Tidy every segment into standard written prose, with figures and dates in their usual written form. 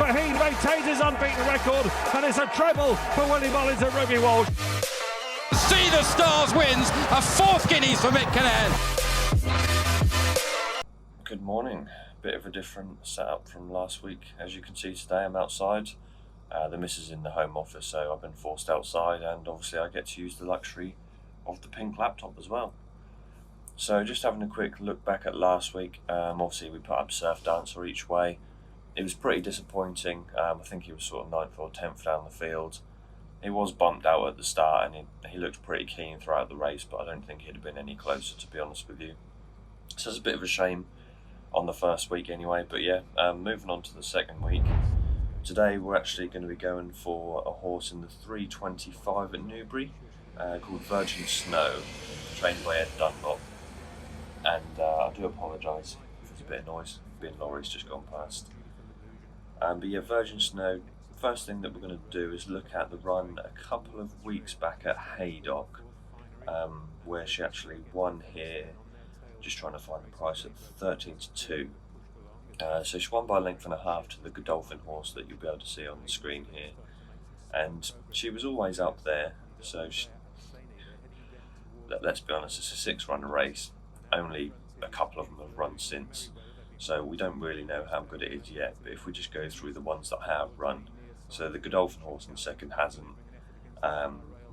for he maintains his unbeaten record, and it's a treble for Willie Mullins and Ruby Walsh. See the Stars wins a fourth Guineas for Mick Cannan. Good morning. Bit of a different setup from last week. As you can see today, I'm outside. The missus in the home office, so I've been forced outside, and obviously I get to use the luxury of the pink laptop as well. So just having a quick look back at last week. Obviously we put up Surf Dancer each way. It was pretty disappointing. I think he was sort of 9th or 10th down the field. He was bumped out at the start, and he looked pretty keen throughout the race, but I don't think he'd have been any closer, to be honest with you. So it's a bit of a shame on the first week anyway, but yeah, moving on to the second week. Today we're actually going to be going for a horse in the 325 at Newbury, called Virgin Snow, trained by Ed Dunlop. And I do apologise if there's a bit of noise, being lorries just gone past. But yeah, Virgin Snow, first thing that we're going to do is look at the run a couple of weeks back at Haydock, where she actually won here, just trying to find the price, at 13-2. So she won by a length and a half to the Godolphin horse that you'll be able to see on the screen here. And she was always up there, so let's be honest, it's a 6-run race. Only a couple of them have run since, so we don't really know how good it is yet. But if we just go through the ones that have run, so the Godolphin horse in second hasn't.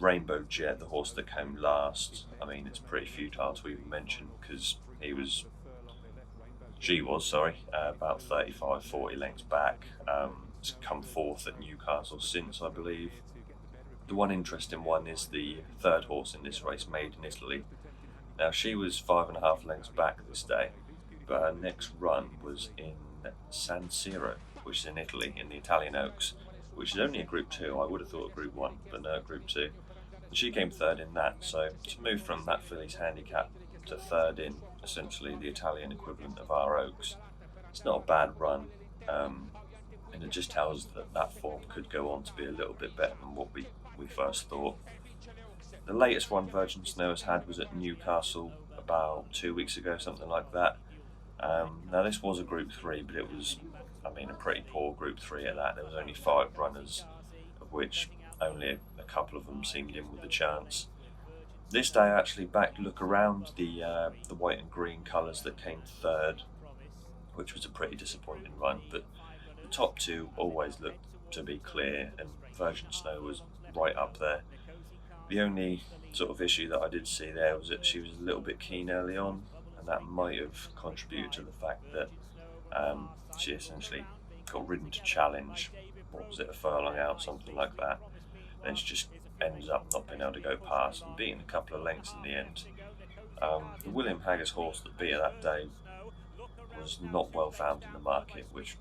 Rainbow Jet, the horse that came last, I mean, it's pretty futile to even mention because she was about 35-40 lengths back. It's come fourth at Newcastle since, I believe. The one interesting one is the third horse in this race, Made in Italy. Now, she was 5.5 lengths back this day, but her next run was in San Siro, which is in Italy, in the Italian Oaks, which is only a Group 2. I would have thought a Group 1, but no, Group 2. And she came third in that, so to move from that filly's handicap to third in, essentially the Italian equivalent of our Oaks, it's not a bad run, and it just tells that form could go on to be a little bit better than what we first thought. The latest one Virgin Snow has had was at Newcastle about 2 weeks ago, something like that. Now this was a Group 3, but it was, a pretty poor Group 3 at that. There was only 5 runners, of which only a couple of them seemed in with a chance. This day I actually look around the white and green colours that came third, which was a pretty disappointing run, but the top 2 always looked to be clear, and Virgin Snow was right up there. The only sort of issue that I did see there was that she was a little bit keen early on, and that might have contributed to the fact that she essentially got ridden to challenge, what was it, a furlong out, something like that, and she just ends up not being able to go past and beating a couple of lengths in the end. The William Haggas horse that beat her that day was not well found in the market, which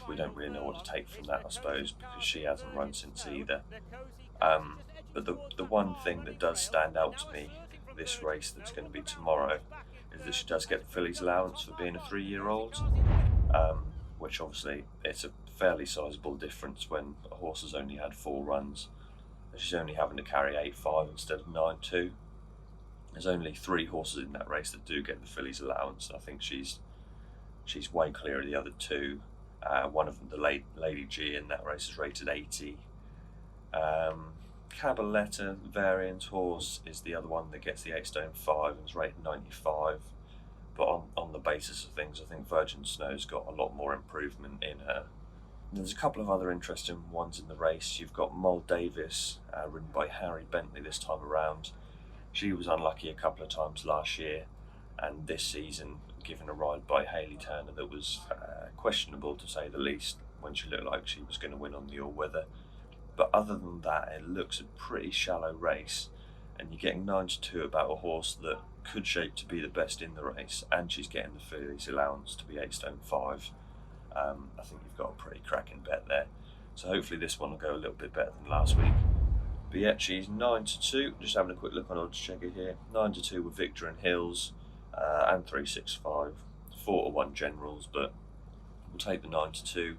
we don't really know what to take from that, I suppose, because she hasn't run since either. But the one thing that does stand out to me this race that's going to be tomorrow is that she does get the filly's allowance for being a 3-year-old, which obviously it's a fairly sizable difference when a horse has only had 4 runs. She's only having to carry 8.5 instead of 9.2. There's only 3 horses in that race that do get the filly's allowance, and I think she's way clear of the other 2. One of them, the Lady G in that race, is rated 80. Cabaletta variant horse is the other one that gets the 8.5 and is rated 95. But on the basis of things, I think Virgin Snow's got a lot more improvement in her. There's a couple of other interesting ones in the race. You've got Moll Davis, ridden by Harry Bentley this time around. She was unlucky a couple of times last year, and this season given a ride by Hayley Turner that was questionable, to say the least, when she looked like she was going to win on the all-weather. But other than that, it looks a pretty shallow race, and you're getting 9-2 about a horse that could shape to be the best in the race, and she's getting the filly's allowance to be 8.5. I think you've got a pretty cracking bet there. So hopefully this one will go a little bit better than last week. But yeah, she's 9-2. Just having a quick look on odds checker here. 9-2 with Victor and Hills, and 365. 4-1 Generals, but we'll take the 9-2.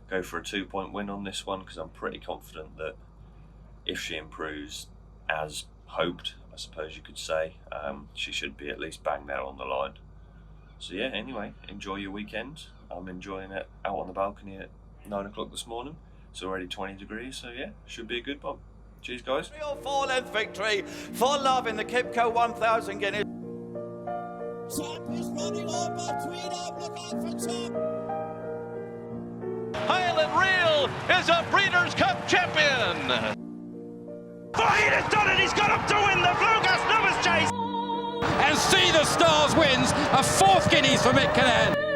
Go for a 2-point win on this one, because I'm pretty confident that if she improves as hoped, I suppose you could say, she should be at least bang there on the line. So yeah, anyway, enjoy your weekend. I'm enjoying it out on the balcony at 9 o'clock this morning. It's already 20 degrees, so yeah, should be a good one. Cheers, guys. 3 or 4 length victory for Love in the Kipco 1000 Guineas. Champ is running on between them. Look out for Champ. Highland Reel is a Breeders' Cup champion. Fahid has done it. He's got up to win the Bluegrass Novice Chase. And See the Stars wins a 4th Guineas for Mick Cannan.